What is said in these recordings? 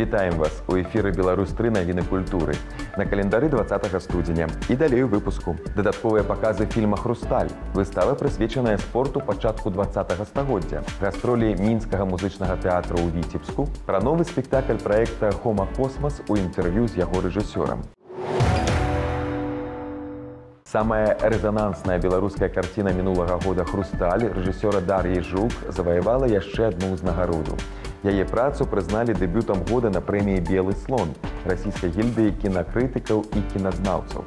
Вітаем вас! У эфіры «Беларусь-3 навіны культуры». На календары 20 студзеня. І далей у выпуску. Дадатковыя паказы фільма «Хрусталь». Выстава, прысвечаная спорту пачатку 20 стагоддзя. Гастролі Мінскага музычнага тэатра ў Віцебску. Пра новы спектакль праекта «Хома Космас» у інтэрв'ю з яго рэжысёрам. Самая рэзанансная беларуская карціна мінулага года «Хрусталь» рэжысёра Дар'і Жук заваявала яшчэ адну ўзнагароду. Яе працу прызналі дэбютам года на прэміі «Белы слон» расійскай гільдыі кінакрытыкаў і кіназнаўцаў.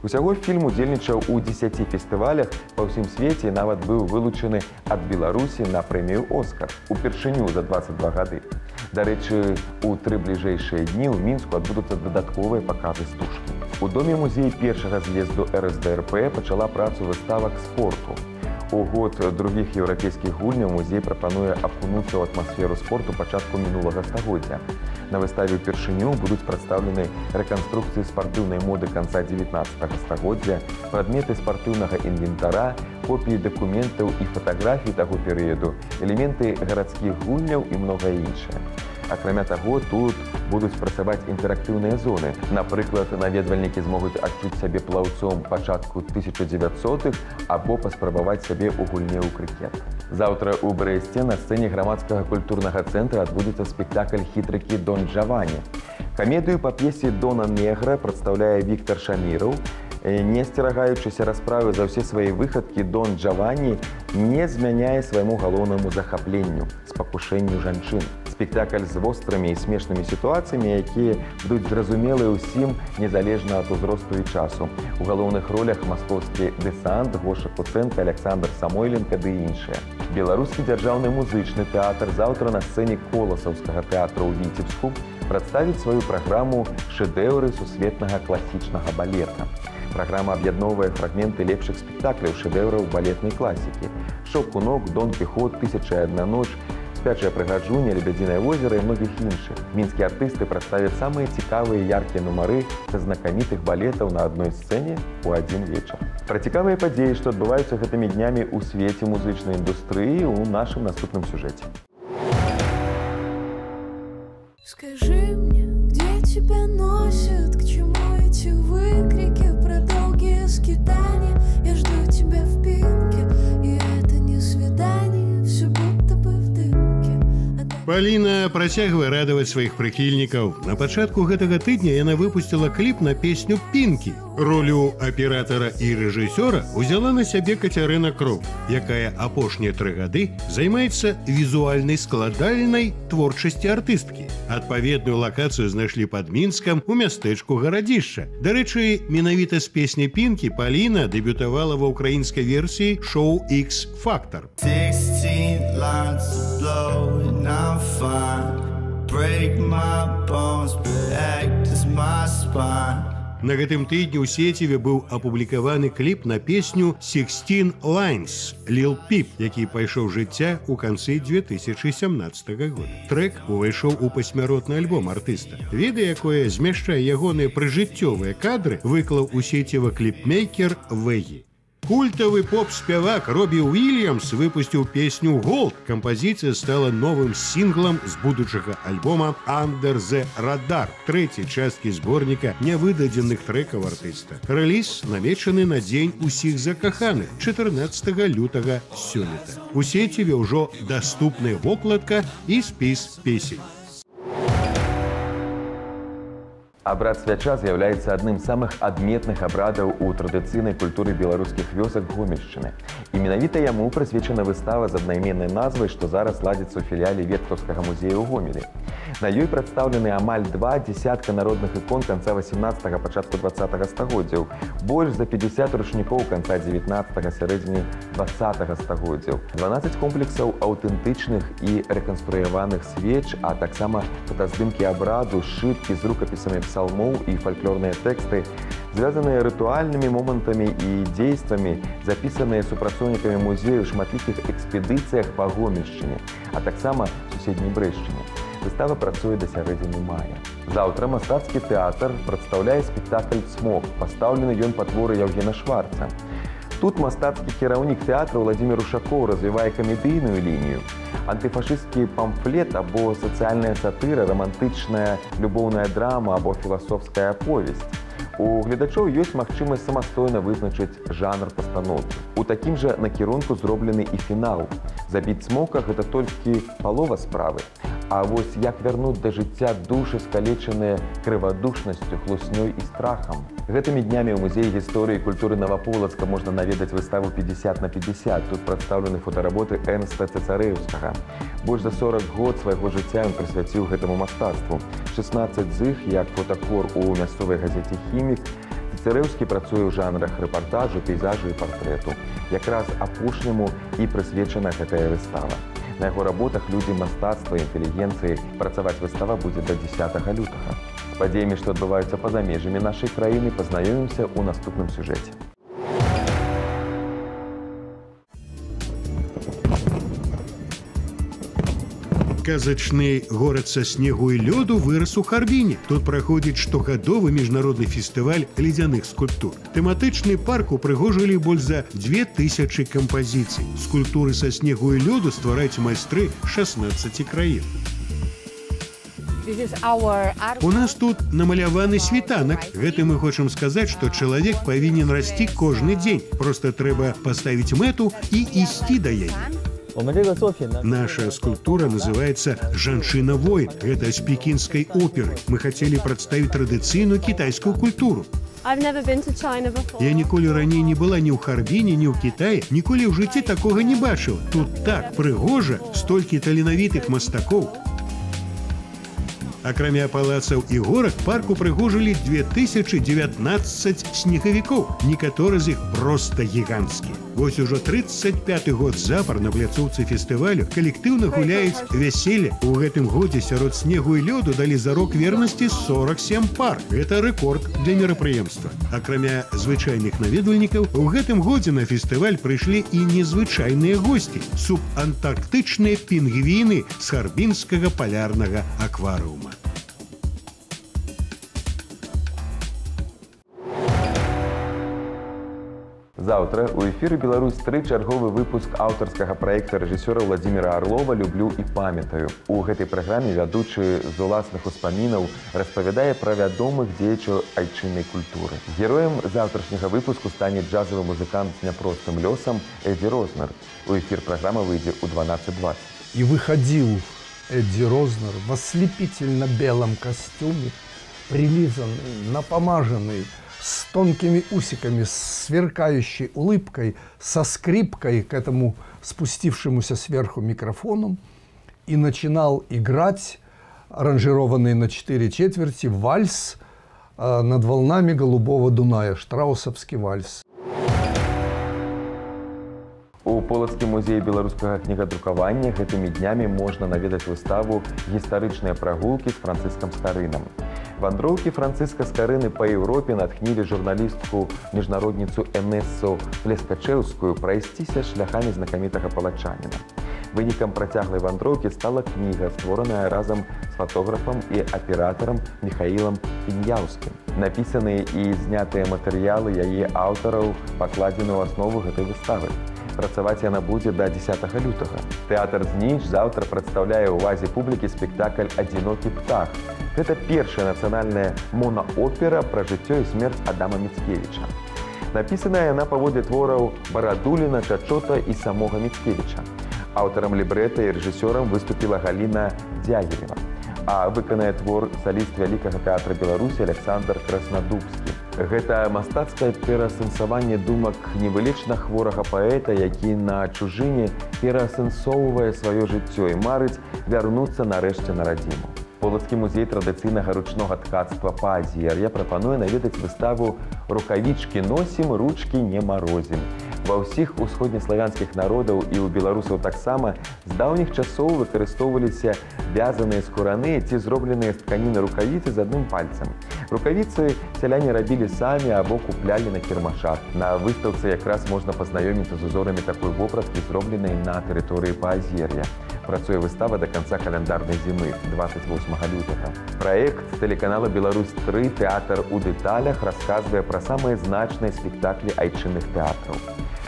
Усяго фільм удзельнічаў у 10 фестывалях па ўсім свеце і нават быў вылучаны ад Беларусі на прэмію «Оскар» упершыню за 22 гады. Дарэчы, у 3 бліжэйшыя дні ў Мінску адбудуцца дадатковыя паказы стужкі. У доме-музеі першага з'езду РСДРП пачала працу выстава к спорту. У год другіх еўрапейскіх гульняў музей прапануе акунуцца ў атмасферу спорту пачатку мінулага стагоддзя. На выставе ўпершыню будуць прадстаўлены рэканструкцыі спартыўнай моды канца 19 стагоддзя, прадметы спартыўнага інвентара, копіі дакументаў і фатаграфій таго перыяду, элементы гарадскіх гульняў і многае іншае. Акрамя таго, тут будуць працаваць інтэрактыўныя зоны. Напрыклад, наведвальнікі змогуць адчуць сябе плаўцом пачатку 1900-х або паспрабаваць сябе ў гульне ў крыкет. Заўтра ў Брэсце на сцэне грамадскага культурнага цэнтра адбудзецца спектакль «Хітрыкі Дон Джавані». Камедыю па п'есе «Дона Негра» прадстаўляе Віктар Шаміраў. Не асцерагаючыся расправы за ўсе свае выхадкі, Дон Джавані не змяняе свайму галоўнаму захапленню – спакушэнню жанчын. Спектакль з вострымі і смешнымі сітуацыямі, якія будуць зразумелыя ўсім незалежна ад узросту і часу. У галоўных ролях маскоўскі дэсант, Гоша Куцэнка, Александр Самойленка ды іншыя. Беларускі дзяржаўны музычны тэатр заўтра на сцэне Коласаўскага тэатра ў Віцебску прадставіць сваю праграму «Шэдэўры сусветнага класічнага балета». Праграма аб'ядноўвае фрагменты лепшых спектакляў шэдэўраў балетнай класікі. «Шаўкунок», «Дон Кіхот», «Тысяча і адна ноч», «Спячая прыгаджуня», «Лебядзінае возера» і многіх іншых. Мінскія артысты прадставяць самыя цікавыя і яркія нумары са знакамітых балетаў на адной сцэне ў адзін вечар. Пра цікавыя падзеі, што адбываюцца гэтымі днямі ў свеце музычнай індустрыі, у нашым наступным сюжэце. Скажи мне, где тебя носят, к чему эти выкрики про долгие скитания? Я жду тебя в пинке, и это не свидание, все будто бы в дымке. Паліна працягвае радаваць сваіх прыхільнікаў. На пачатку гэтага тыдня яна выпусціла кліп на песню «Пінкі». Ролю аператара і рэжысёра ўзяла на сябе Кацярына Кроп, якая апошнія 3 гады займаецца візуальнай складальнай творчасці артысткі. Адпаведную лакацыю знайшлі пад Мінскам у мястэчку Гарадзішча. Дарэчы, менавіта з песні «Пінкі» Паліна дэбютавала ва ўкраінскай версіі шоу «Ікс-Фактар». На гэтым тыдні ў сеціве быў апублікаваны кліп на песню «16 Lines» Lil Peep, які пайшоў жыцця ў канцы 2017 года. Трэк увайшоў у пасмяротны альбом артыста. Відэа, якое змяшчае ягоныя прыжыццёвыя кадры, выклаў у сеціва кліпмейкер Вегі. Культавы поп-спявак Робі Уільямс выпусціў песню «Голд». Кампазіцыя стала новым сінглам з будучага альбома «Under the Radar», трэцяй часткі зборніка нявыдадзеных трэкаў артыста. Рэліз намечаны на дзень усіх закаханых 14 лютага сёлета. У сеціве ўжо даступная вокладка і спіс песень. Абрад свяча з'яўляецца адным з самых адметных абрадаў у традыцыйнай культуры беларускіх вёсак Гомельшчыны. І менавіта яму прысвечана выстава з аднайменнай назвай, што зараз ладзіцца ў філіяле Веткаўскага музея ў Гомелі. На ёй прадстаўлены амаль 2 дзясятка народных ікон канца 18-га, пачатку 20-га стагоддзяў, больш за 50 ручнікоў канца 19-га, сярэдзіны 20-га стагоддзяў, 12 комплексаў аўтэнтычных і рэканструяваных свеч, а таксама фотаздымкі абраду, сшыткі з рукапісамі псалмоў і фальклорныя тэксты, звязаныя рытуальнымі момантамі і дзействамі, запісаныя супрацоўнікамі музею ў шматлікіх экспедыцыях па Гомельшчыне, а таксама суседняй Брэшчыне. Выстава працуе да сярэдзіны мая. Заўтра мастацкі тэатр прадстаўляе спектакль «Цмок». Пастаўлены ён па творы Яўгена Шварца. Тут мастацкі кіраўнік тэатра Владзімір Ушакоў развівае камедыйную лінію, антыфашысцкі памфлет або сацыяльная сатыра, рамантычная любоўная драма або філасофская аповесць. У гледачоў ёсць магчымасць самастойна вызначыць жанр пастаноўкі. У такім жа накірунку зроблены і фінал. Забіць цмока – гэта толькі палова справы. А вось як вярнуць да жыцця душы, скалечаныя крывадушнасцю, хлуснёй і страхам. Гэтымі днямі ў музеі гісторыі і культуры Наваполацка можна наведаць выставу 50/50. Тут прадстаўлены фотаработы Эрнста Цэцарэўскага. Больш за 40 год свайго жыцця ён прысвяціў гэтаму мастацтву. 16 з іх, як фотакор у мясцовай газеце «Хімік», Цэцарэўскі працуе ў жанрах рэпартажу, пейзажу і партрэту. Якраз апошняму і прысвечана гэтая выстава. На яго работах людзі мастацтва і інтэлігенцыі працаваць выстава будзе да 10 лютага. З падзеямі, што адбываюцца па-за межамі нашай краіны, пазнаёмімся ў наступным сюжэце. Казачны горад са снегу і лёду вырас у Харбіне. Тут праходзіць штогадовы міжнародны фестываль ледзяных скульптур. Тэматычны парк упрыгожылі больш за 2000 кампазіцый. Скульптуры са снегу і лёду ствараюць майстры 16 краін. У нас тут намаляваны світанак. Гэта мы хочам сказаць, што чалавек павінен расці кожны дзень. Проста трэба паставіць мэту і ісці да яе. Наша скульптура называется «Жанчына-воін». Гэта з пекінскай оперы. Мы хацелі прадставіць традыцыйную кітайскую культуру. Я ніколі раней не была ні ў Харбіне, ні ў Кітаі, ніколі ў жыцці такога не бачыла. Тут так прыгожа, столькі таленавітых мастакоў. Акрамя палацаў і горак, парк упрыгожылі 2019 снегавікоў. Некаторы з іх проста гіганцкія. Вось ужо 35-й год запар на пляцоўцы фестывалю калектыўна гуляюць вяселле. У гэтым годзе сярод снегу і лёду далі зарок вернасці 47 пар. Гэта рэкорд для мерапрыемства. Акрамя звычайных наведвальнікаў, у гэтым годзе на фестываль прыйшлі і незвычайныя госці – субантарктычныя пінгвіны з харбінскага палярнага акварыума. Заўтра ў эфіры «Беларусь-3» чарговы выпуск аўтарскага праекта рэжысёра Владзіміра Арлова «Люблю і памятаю». У гэтай праграме вядучы з уласных успамінаў распавядае пра вядомых дзеячаў айчыннай культуры. Героем заўтрашняга выпуску стане джазавы музыкант з няпростым лёсам Эдді Рознер. У эфір праграма выйдзе ў 12:20. И выходил Эдди Рознер в ослепительно белом костюме, прилизанный, напомаженный, с тонкими усиками, с сверкающей улыбкой, со скрипкой к этому спустившемуся сверху микрофону и начинал играть аранжированный на 4/4 вальс над волнами голубого Дуная, штраусовский вальс. У Полацкім музеі беларускага кнігадрукавання гэтымі днямі можна наведаць выставу «Гістарычныя прагулкі з Францыскам Скарынам». Вандроўкі Францыска Скарыны па Еўропе натхнілі журналістку міжнародніцу Энессу Плескачэўскую прайсціся шляхамі знакамітага палачаніна. Вынікам працяглай вандроўкі стала кніга, створаная разам з фотографам і аператарам Міхаілам Піньяўскім. Напісаныя і знятыя матэрыялы яе аўтараў пакладзены ў аснову гэтай выставы. Працаваць яна будзе да 10 лютага. Тэатр «Зніч» заўтра прадстаўляе ўвазе публікі спектакль «Адзінокі птах». Гэта першая нацыянальная монаопера пра жыццё і смерць Адама Міцкевіча. Напісаная яна паводле твораў Барадуліна, Чачота і самога Міцкевіча. Аўтарам лібрэта і рэжысёрам выступіла Галіна Дзягілева, а выканае твор саліст Вялікага тэатра Беларусі Александр Краснадубскі. Гэта мастацкае пераасэнсаванне думак невылечна хворага паэта, які на чужыне пераасэнсоўвае сваё жыццё і марыць вярнуцца нарэшце на радзіму. Полацкі музей традыцыйнага ручнога ткацтва Паазер'я прапануе наведаць выставу «Рукавічкі носім, ручкі не марозім». Ва ўсіх усходнеславянскіх народаў і ў беларусаў таксама з даўніх часоў выкарыстоўваліся вязаныя скураныя ці зробленыя з тканіны рукавіцы з адным пальцам. Рукавіцы сяляне рабілі самі або куплялі на кірмашах. На выстаўцы якраз можна пазнаёміцца з узорамі такой вопраткі, зробленай на тэрыторыі Паазер'я. Працуе выстава да канца каляндарнай зімы 28 лютага. Праект тэлеканала «Беларусь-3» «Тэатр у дэталях» расказвае пра самыя значныя спектаклі айчынных тэатраў.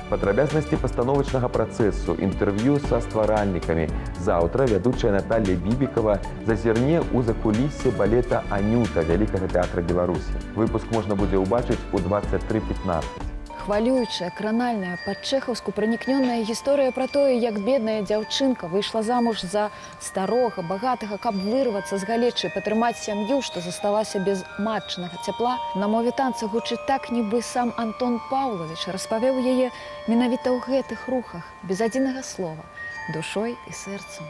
Падрабязнасці пастановачнага працэсу, інтэрв'ю са стваральнікамі. Заўтра вядучая Наталья Бібікава зазірне ў закуліссе балета «Анюта» Вялікага тэатра Беларусі. Выпуск можна будзе ўбачыць у 23:15. Хвалюючая, кранальная, па-чэхаўску пранікнёная гісторыя пра тое, як бедная дзяўчынка выйшла замуж за старога, багатага, каб вырвацца з галечы, патрымаць сям'ю, што засталася без матчынага цяпла. На мове танца гучыць так, нібы сам Антон Паўлавіч распавёў яе менавіта ў гэтых рухах, без адзінага слова, душой і сэрцам.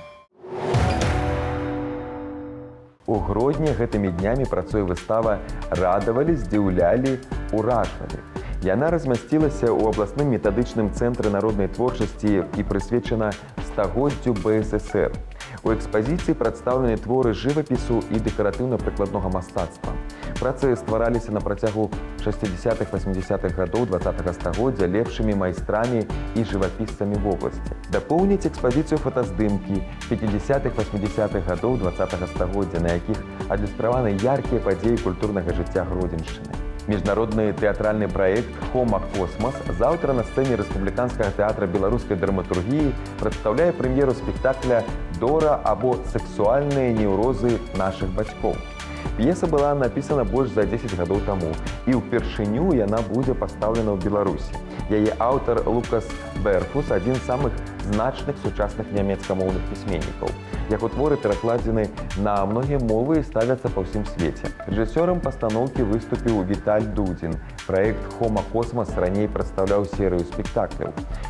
У Гродні гэтымі днямі працуе выстава «Радавалі, здзіўлялі, уражвалі». Яна размясцілася ў абласным метадычным цэнтры народнай творчасці і прысвечана стагоддзю БССР. У экспазіцыі прадстаўлены творы жывапісу і дэкаратыўна-прыкладнога мастацтва. Працы ствараліся на працягу 60-80-х гадоў 20-го стагоддзя лепшымі майстрамі і жывапісцамі вобласці. Дапоўніць экспазіцыю фотаздымкі 50-80-х гадоў 20-го стагоддзя, на якіх адлюстраваны яркія падзеі культурнага жыцця Гродзеншчыны. Міжнародны тэатральны праект «Хома Космас» заўтра на сцэне Рэспубліканскага тэатра беларускай драматургіі прадстаўляе прэм'еру спектакля «Дора» або «Сексуальныя неўрозы нашых бацькоў». П'еса была напісана больш за 10 гадоў таму, і ўпершыню яна будзе пастаўлена ў Беларусі. Яе аўтар Лукас Берфус – адзін з самых значных сучасных нямецкамоўных пісьменнікаў. Яго творы перакладзены на многія мовы і ставяцца па ўсім свеце. Рэжысёрам пастаноўкі выступіў Віталь Дудзін. Праект «Хома Космас» раней прадстаўляў серыю спектакляў.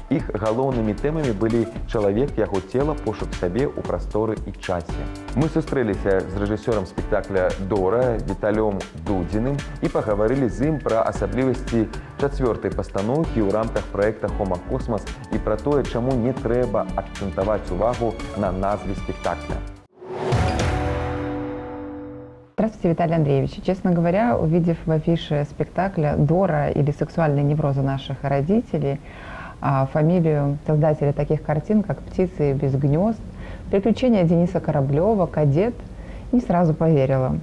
Іх галоўнымі тэмамі былі чалавек, яго цела, пошук сабе ў прасторы і часе. Мы сустрэліся з рэжысёрам спектакля «Дора» Віталём Дудзіным і пагаварылі з ім пра асаблівасці чацвёртай пастаноўкі ў рамках праекта «Хома Космас» і пра тое, чаму не трэба акцэнтаваць увагу на назве спектакля. Здравствуйте, Виталий Андреевич. Честно говоря, увидев в афише спектакля «Дора» или «Сексуальные неврозы наших родителей», фамилию создателя таких картин, как «Птицы без гнезд», «Приключения Дениса Кораблева», «Кадет», не сразу поверила.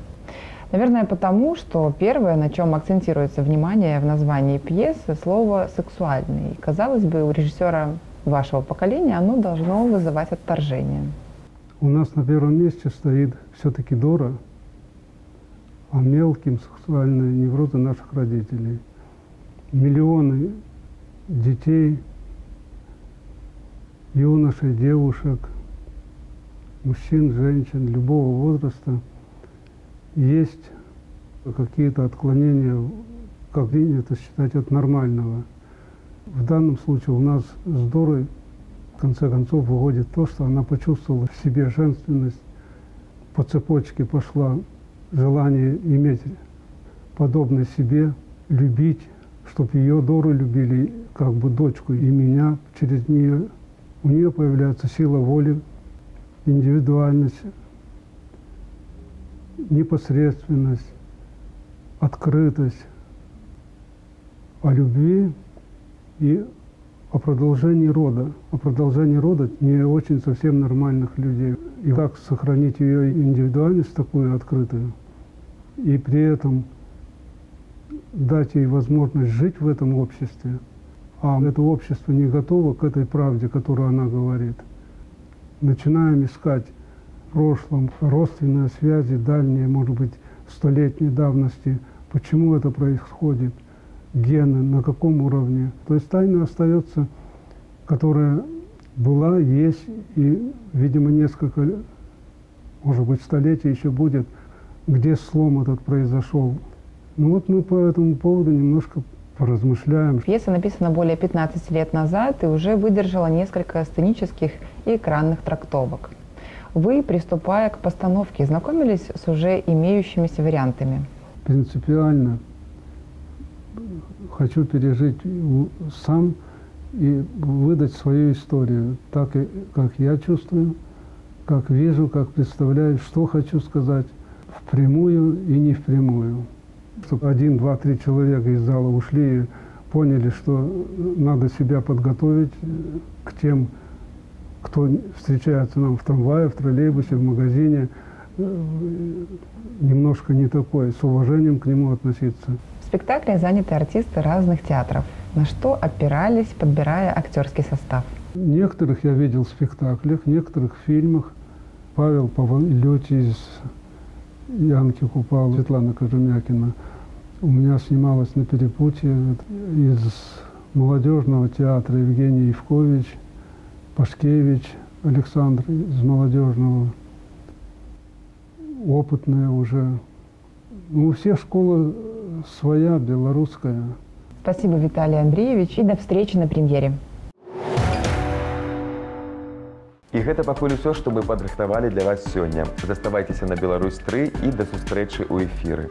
Наверное, потому, что первое, на чем акцентируется внимание в названии пьесы, слово «сексуальный». Казалось бы, у режиссера вашего поколения оно должно вызывать отторжение. У нас на первом месте стоит все-таки Дора, а мелким сексуальные неврозы наших родителей. Миллионы детей, юношей, девушек, мужчин, женщин любого возраста есть какие-то отклонения, как принято считать, от нормального. В данном случае у нас с Дорой в конце концов выходит то, что она почувствовала в себе женственность, по цепочке пошла желание иметь подобное себе, любить, чтобы ее Дору любили, как бы дочку, и меня через нее. У нее появляется сила воли, индивидуальность, непосредственность, открытость, о любви и о продолжении рода. О продолжении рода не очень совсем нормальных людей. И как сохранить ее индивидуальность такую открытую, и при этом дать ей возможность жить в этом обществе. А это общество не готово к этой правде, которую она говорит. Начинаем искать в прошлом родственные связи, дальние, может быть, столетней давности. Почему это происходит? Гены, на каком уровне? То есть тайна остается, которая была, есть и, видимо, несколько, может быть, столетий еще будет, где слом этот произошел. Ну вот мы по этому поводу немножко поразмышляем. Пьеса написана более 15 лет назад и уже выдержала несколько сценических и экранных трактовок. Вы, приступая к постановке, знакомились с уже имеющимися вариантами? Принципиально хочу пережить сам и выдать свою историю, так, как я чувствую, как вижу, как представляю, что хочу сказать, впрямую и не впрямую. Чтобы 1, 2, 3 человека из зала ушли и поняли, что надо себя подготовить к тем кто встречается нам в трамвае, в троллейбусе, в магазине, немножко не такой, с уважением к нему относиться. В спектакле заняты артисты разных театров. На что опирались, подбирая актерский состав? Некоторых я видел в спектаклях, некоторых в фильмах. Павел Павлёти из «Янки Купала», Светлана Кожемякина. У меня снималась на перепутье. Из молодежного театра Евгений Евкович, Пашкевич Александр из молодежного. Опытная уже. Ну, у всех школа своя, белорусская. Спасибо, Виталий Андреевич, и до встречи на премьере. І гэта пакуль усё, што мы падрыхтавалі для вас сёння. Заставайцеся на Беларусь 3 і да сустрэчы ў эфіры.